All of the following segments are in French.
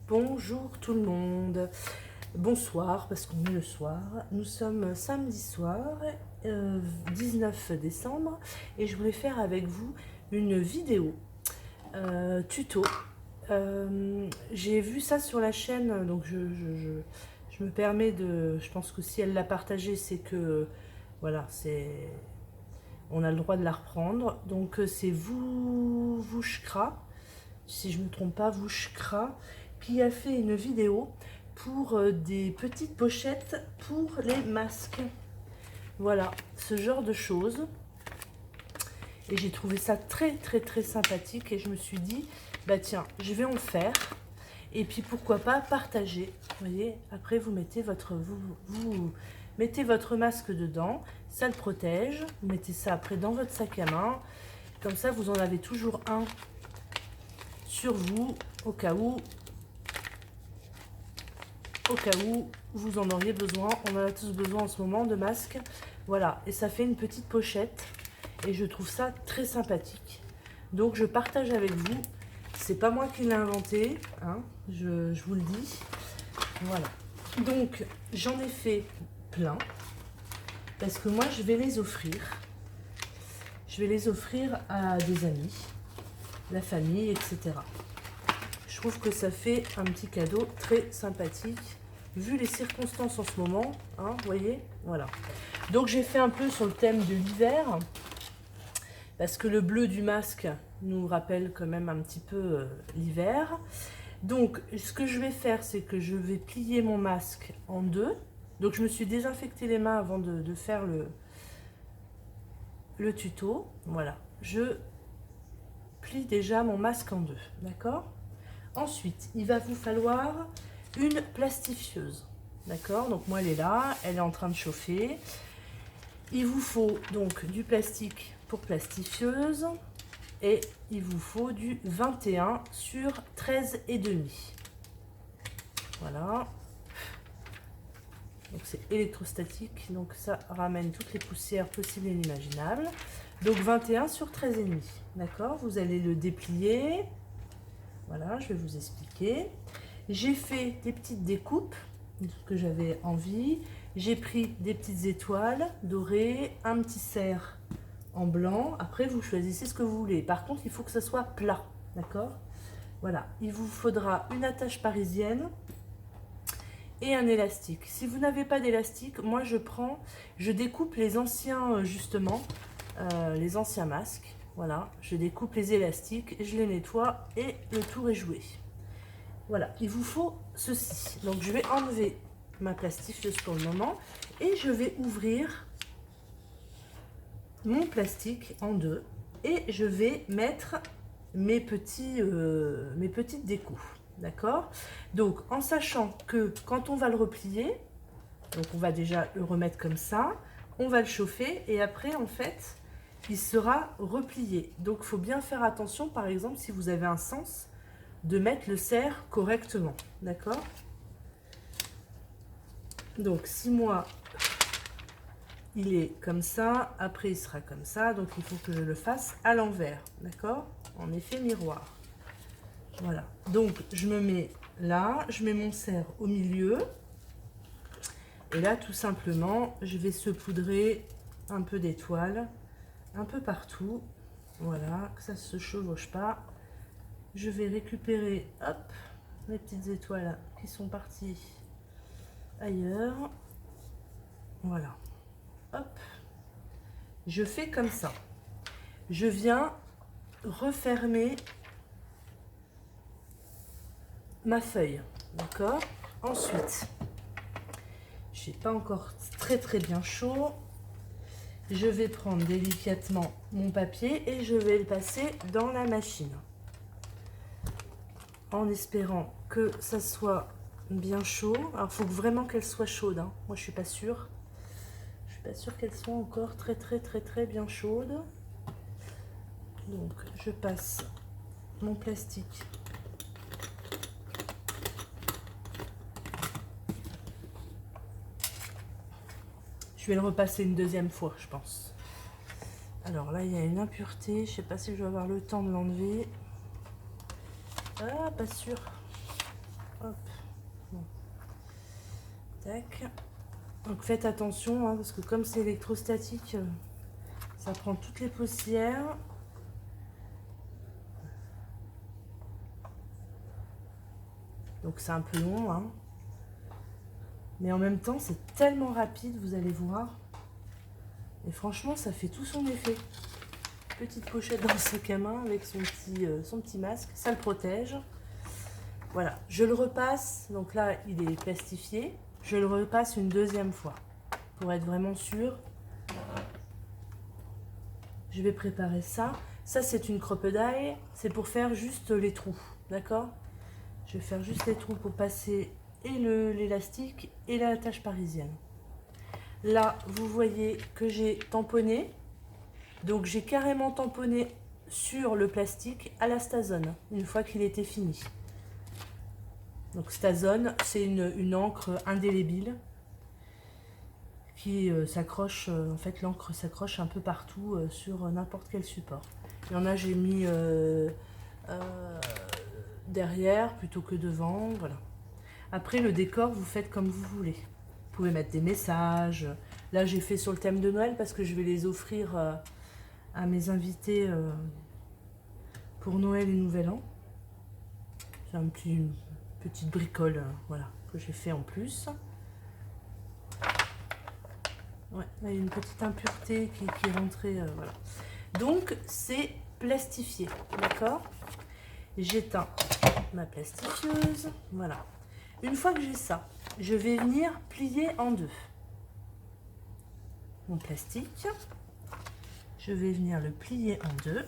Bonjour tout le monde, bonsoir parce qu'on est le soir, nous sommes samedi soir, 19 décembre et je voulais faire avec vous une vidéo tuto. J'ai vu ça sur la chaîne donc je me permets de, je pense que si elle l'a partagé c'est que voilà, on a le droit de la reprendre. Donc c'est Vouchkra, si je ne me trompe pas, Vouchkra, qui a fait une vidéo pour des petites pochettes pour les masques. Voilà, ce genre de choses. Et j'ai trouvé ça très sympathique et je me suis dit, bah tiens, je vais en faire. Et puis pourquoi pas partager. Vous voyez, après vous mettez vous mettez votre masque dedans, ça le protège. Vous mettez ça après dans votre sac à main. Comme ça, vous en avez toujours un sur vous au cas où vous en auriez besoin. On en a tous besoin en ce moment de masques. Voilà, et ça fait une petite pochette et je trouve ça très sympathique. Donc je partage avec vous. C'est pas moi qui l'ai inventé, hein, je vous le dis. Voilà. Donc j'en ai fait plein parce que moi je vais les offrir. Je vais les offrir à des amis, la famille, etc. Je trouve que ça fait un petit cadeau très sympathique vu les circonstances en ce moment, hein, vous voyez, voilà. Donc j'ai fait un peu sur le thème de l'hiver parce que le bleu du masque nous rappelle quand même un petit peu l'hiver. Donc ce que je vais faire, c'est que je vais plier mon masque en deux. Donc je me suis désinfecté les mains avant de faire le tuto. Voilà, je plie déjà mon masque en deux, d'accord? Ensuite, il va vous falloir une plastifieuse, d'accord? Donc moi, elle est là, elle est en train de chauffer. Il vous faut donc du plastique pour plastifieuse et il vous faut du 21 sur 13,5. Voilà. Donc c'est électrostatique, donc ça ramène toutes les poussières possibles et inimaginables. Donc 21 sur 13,5, d'accord? Vous allez le déplier. Voilà, je vais vous expliquer. J'ai fait des petites découpes que j'avais envie. J'ai pris des petites étoiles dorées, un petit cerf en blanc. Après, vous choisissez ce que vous voulez. Par contre, il faut que ça soit plat, d'accord? Voilà, il vous faudra une attache parisienne et un élastique. Si vous n'avez pas d'élastique, moi je découpe les anciens, justement, les anciens masques. Voilà, je découpe les élastiques, je les nettoie et le tour est joué. Voilà, il vous faut ceci. Donc je vais enlever ma plastifieuse pour le moment et je vais ouvrir mon plastique en deux et je vais mettre mes petites découpes. D'accord? Donc en sachant que quand on va le replier, donc on va déjà le remettre comme ça, on va le chauffer et après en fait il sera replié. Donc il faut bien faire attention, par exemple si vous avez un sens, de mettre le cerf correctement, d'accord? Donc si moi il est comme ça, après il sera comme ça, donc il faut que je le fasse à l'envers, d'accord? En effet miroir. Voilà, donc je me mets là, je mets mon cerf au milieu et là tout simplement je vais saupoudrer un peu d'étoiles un peu partout, voilà, que ça ne se chevauche pas. Je vais récupérer, hop, les petites étoiles qui sont parties ailleurs. Voilà, hop. Je fais comme ça. Je viens refermer ma feuille, d'accord? Ensuite, je n'ai pas encore très bien chaud. Je vais prendre délicatement mon papier et je vais le passer dans la machine. En espérant que ça soit bien chaud. Alors, il faut vraiment qu'elle soit chaude, hein. Moi, je suis pas sûre. Je suis pas sûre qu'elle soit encore très bien chaude. Donc, je passe mon plastique. Je vais le repasser une deuxième fois, je pense. Alors là, il y a une impureté. Je sais pas si je vais avoir le temps de l'enlever. Ah, pas sûr. Hop. Bon. Tac. Donc faites attention, hein, parce que comme c'est électrostatique, ça prend toutes les poussières. Donc c'est un peu long, hein. Mais en même temps, c'est tellement rapide, vous allez voir. Et franchement, ça fait tout son effet. Petite pochette dans le sac à main avec son petit masque, ça le protège. Voilà, je le repasse, donc là, il est plastifié. Je le repasse une deuxième fois, pour être vraiment sûr. Je vais préparer ça. Ça, c'est une crocodile, c'est pour faire juste les trous, d'accord? Je vais faire juste les trous pour passer et l'élastique et la tâche parisienne. Là, vous voyez que j'ai tamponné. Donc, j'ai carrément tamponné sur le plastique à la Stazone, une fois qu'il était fini. Donc, Stazone, c'est une encre indélébile qui s'accroche, en fait, l'encre s'accroche un peu partout sur n'importe quel support. Il y en a, j'ai mis derrière plutôt que devant, voilà. Après, le décor, vous faites comme vous voulez. Vous pouvez mettre des messages. Là, j'ai fait sur le thème de Noël parce que je vais les offrir à mes invités pour Noël et Nouvel An. C'est une petite bricole, voilà, que j'ai fait en plus. Ouais, là, il y a une petite impureté qui est rentrée, voilà. Donc, c'est plastifié, d'accord? J'éteins ma plastifieuse, voilà. Une fois que j'ai ça, je vais venir plier en deux mon plastique. Je vais venir le plier en deux.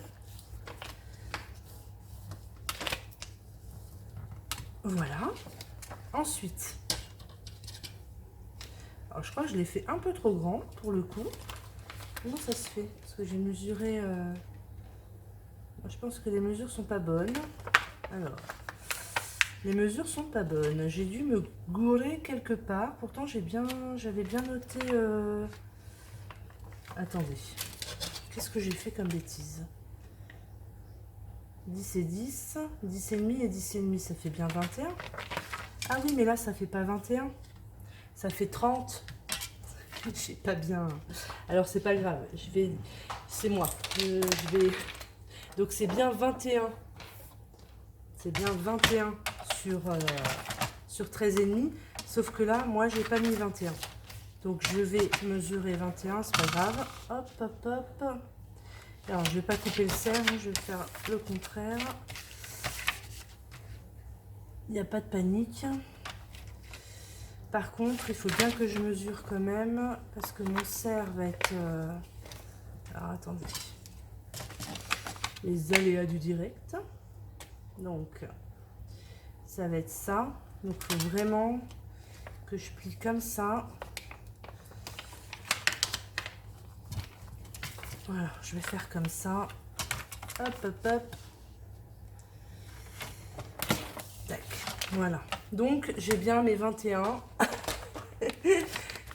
Voilà. Ensuite, alors je crois que je l'ai fait un peu trop grand pour le coup. Comment ça se fait? Parce que j'ai mesuré... je pense que les mesures sont pas bonnes. Alors... Les mesures sont pas bonnes. J'ai dû me gourer quelque part. Pourtant, j'avais bien noté... Attendez. Qu'est-ce que j'ai fait comme bêtise? 10 et 10. 10 et demi et 10 et demi, ça fait bien 21. Ah oui, mais là, ça fait pas 21. Ça fait 30. J'ai pas bien... Alors, c'est pas grave. C'est moi. Je vais... Donc, c'est bien 21. C'est bien 21 sur 13,5, sauf que là, moi, j'ai pas mis 21. Donc, je vais mesurer 21, c'est pas grave. Hop, hop, hop. Alors, je vais pas couper le cerf, je vais faire le contraire. Il n'y a pas de panique. Par contre, il faut bien que je mesure quand même, parce que mon cerf va être... Alors, attendez. Les aléas du direct. Donc... ça va être ça. Donc, il faut vraiment que je plie comme ça. Voilà, je vais faire comme ça. Hop, hop, hop. Tac, voilà. Donc, j'ai bien mes 21.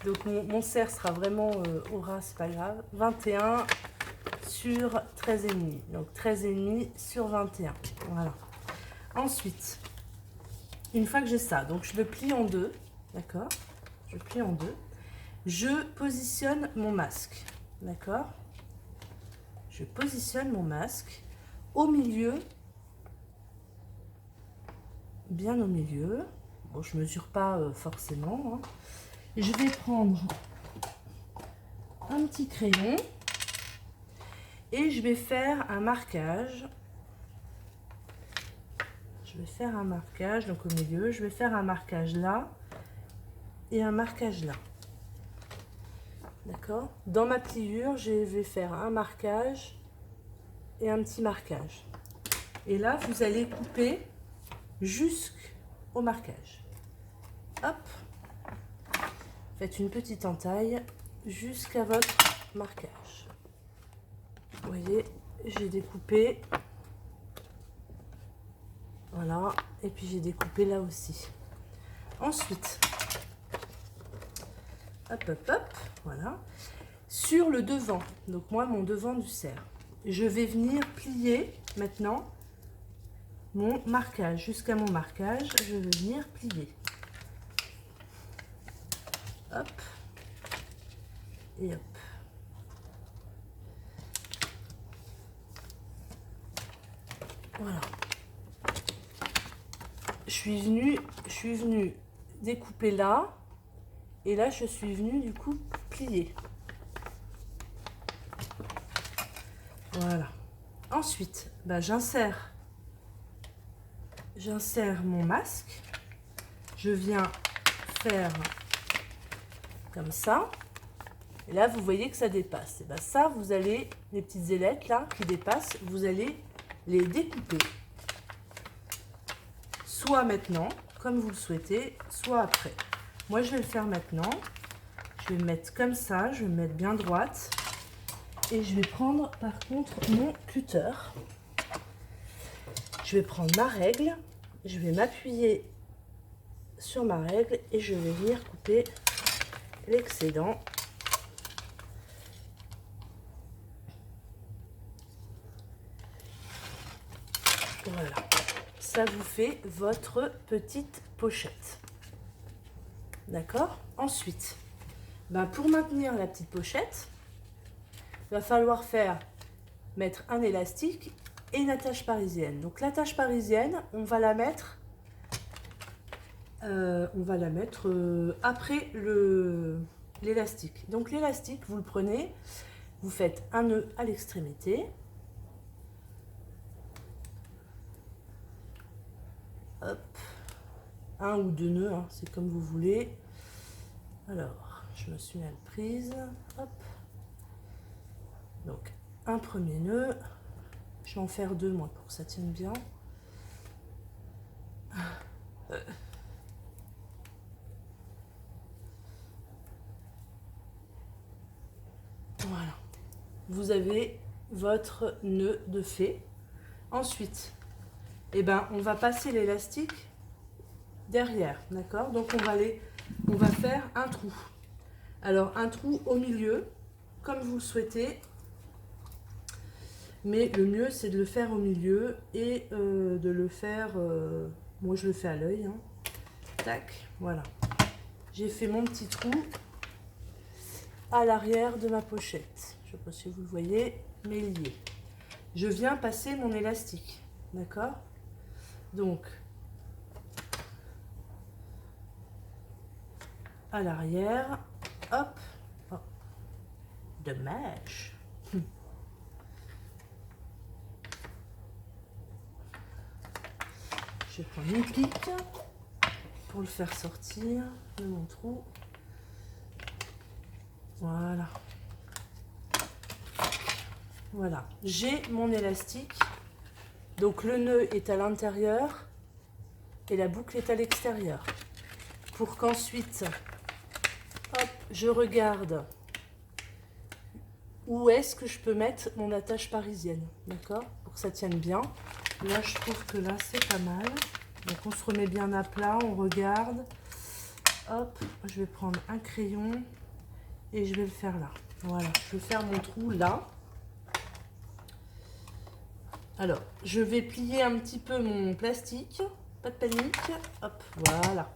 Donc, mon cerf sera vraiment au ras, c'est pas grave. 21 sur 13,5. Donc, 13,5 sur 21. Voilà. Ensuite... une fois que j'ai ça, donc je le plie en deux, d'accord? Je plie en deux. Je positionne mon masque, d'accord? Je positionne mon masque au milieu, bien au milieu. Bon, je mesure pas forcément, hein. Je vais prendre un petit crayon et je vais faire un marquage. Je vais faire un marquage, donc au milieu, je vais faire un marquage là et un marquage là. D'accord? Dans ma pliure, je vais faire un marquage et un petit marquage. Et là, vous allez couper jusqu'au marquage. Hop! Faites une petite entaille jusqu'à votre marquage. Vous voyez, j'ai découpé. Voilà, et puis j'ai découpé là aussi. Ensuite, hop, hop, hop, voilà. Sur le devant, donc moi, mon devant du cerf, je vais venir plier maintenant mon marquage. Jusqu'à mon marquage, je vais venir plier. Hop. Et hop. Voilà. Je suis venue découper là. Et là, je suis venue du coup plier. Voilà. Ensuite, ben, j'insère mon masque. Je viens faire comme ça. Et là, vous voyez que ça dépasse. Et ben ça, vous allez, les petites ailettes là qui dépassent, vous allez les découper. Soit maintenant, comme vous le souhaitez, soit après. Moi, je vais le faire maintenant. Je vais me mettre comme ça, je vais me mettre bien droite. Et je vais prendre par contre mon cutter. Je vais prendre ma règle. Je vais m'appuyer sur ma règle et je vais venir couper l'excédent. Voilà. Ça vous fait votre petite pochette. D'accord? Ensuite, ben pour maintenir la petite pochette, il va falloir mettre un élastique et une attache parisienne. Donc l'attache parisienne, on va la mettre après l'élastique. Donc l'élastique, vous le prenez, vous faites un nœud à l'extrémité. Hop, un ou deux nœuds, hein, c'est comme vous voulez. Alors, je me suis mal prise. Hop. Donc, un premier nœud. Je vais en faire deux, moi, pour que ça tienne bien. Voilà. Vous avez votre nœud de fait. Ensuite, eh ben, on va passer l'élastique derrière, d'accord? Donc, on va faire un trou. Alors, un trou au milieu, comme vous le souhaitez. Mais le mieux, c'est de le faire au milieu et de le faire... moi, je le fais à l'œil. Hein. Tac, voilà. J'ai fait mon petit trou à l'arrière de ma pochette. Je ne sais pas si vous le voyez, mais lié. Je viens passer mon élastique, d'accord? Donc, à l'arrière, hop, oh, dommage. Je vais prendre une pique pour le faire sortir de mon trou. Voilà. Voilà. J'ai mon élastique. Donc le nœud est à l'intérieur et la boucle est à l'extérieur. Pour qu'ensuite, hop, je regarde où est-ce que je peux mettre mon attache parisienne. D'accord? Pour que ça tienne bien. Là, je trouve que là, c'est pas mal. Donc, on se remet bien à plat, on regarde. Hop, je vais prendre un crayon et je vais le faire là. Voilà, je vais faire mon trou là. Alors, je vais plier un petit peu mon plastique. Pas de panique. Hop, voilà.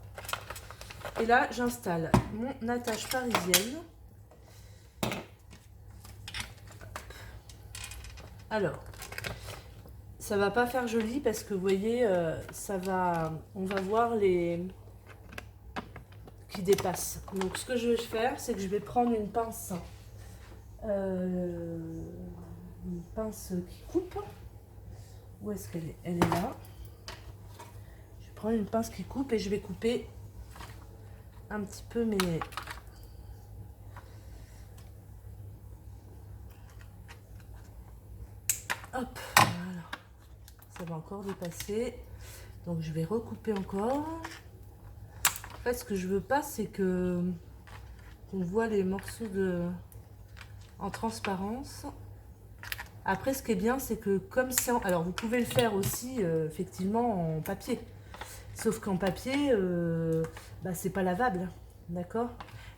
Et là, j'installe mon attache parisienne. Hop. Alors, ça va pas faire joli parce que vous voyez, on va voir les qui dépassent. Donc ce que je vais faire, c'est que je vais prendre une pince qui coupe. Où est-ce qu'elle est? Elle est là. Je vais prendre une pince qui coupe et je vais couper un petit peu mes... Hop, voilà. Ça va encore dépasser. Donc je vais recouper encore. En fait, ce que je veux pas, c'est que qu'on voit les morceaux en transparence. Après, ce qui est bien, c'est que comme c'est... Alors, vous pouvez le faire aussi, effectivement, en papier. Sauf qu'en papier, c'est pas lavable, d'accord?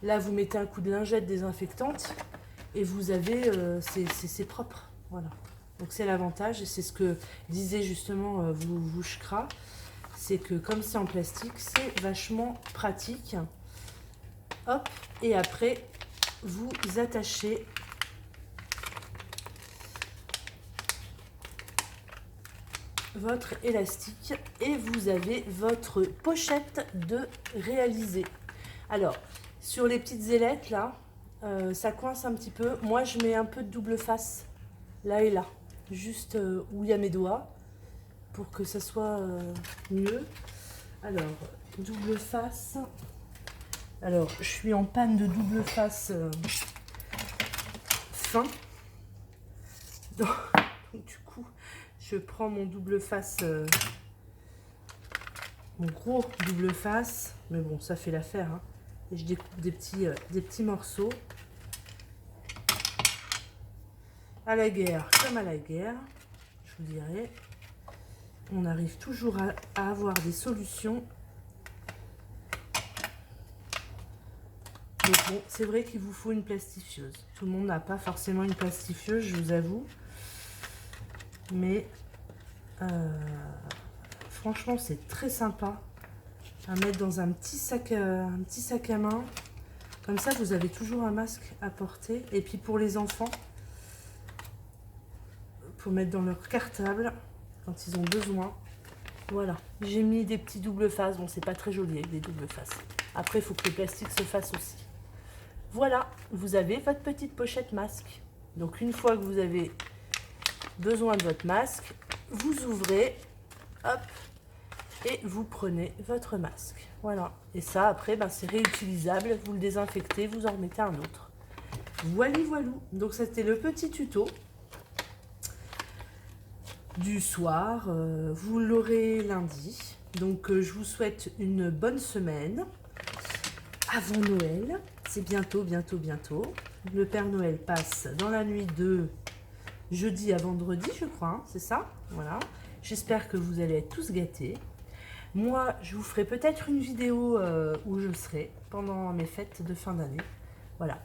Là, vous mettez un coup de lingette désinfectante et vous avez... c'est propre, voilà. Donc c'est l'avantage, et c'est ce que disait justement Vouchkra, c'est que comme c'est en plastique, c'est vachement pratique. Hop, et après, vous attachez votre élastique et vous avez votre pochette de réaliser. Alors, sur les petites ailettes là, ça coince un petit peu. Moi, je mets un peu de double face là et là, juste où il y a mes doigts, pour que ça soit mieux. Alors, double face. Alors, je suis en panne de double face fin. Donc, du coup, je prends mon double face, mon gros double face. Mais bon, ça fait l'affaire. Hein. Et je découpe des petits morceaux. À la guerre comme à la guerre, je vous dirais. On arrive toujours à avoir des solutions. Donc bon, c'est vrai qu'il vous faut une plastifieuse. Tout le monde n'a pas forcément une plastifieuse, je vous avoue. Mais franchement, c'est très sympa à mettre dans un petit sac à main. Comme ça, vous avez toujours un masque à porter. Et puis pour les enfants, pour mettre dans leur cartable quand ils ont besoin. Voilà, j'ai mis des petits doubles faces. Bon, c'est pas très joli avec des doubles faces. Après, il faut que le plastique se fasse aussi. Voilà, vous avez votre petite pochette masque. Donc une fois que vous avez besoin de votre masque, vous ouvrez, hop, et vous prenez votre masque. Voilà, et ça après, ben, c'est réutilisable, vous le désinfectez, vous en remettez un autre. Voilà, voilou. Donc c'était le petit tuto du soir, vous l'aurez lundi. Donc je vous souhaite une bonne semaine avant Noël. C'est bientôt, bientôt, bientôt. Le Père Noël passe dans la nuit de jeudi à vendredi, je crois, hein, c'est ça. Voilà. J'espère que vous allez être tous gâtés. Moi, je vous ferai peut-être une vidéo où je serai pendant mes fêtes de fin d'année. Voilà.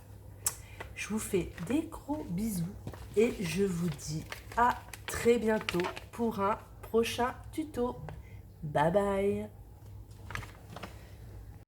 Je vous fais des gros bisous et je vous dis à très bientôt pour un prochain tuto. Bye bye.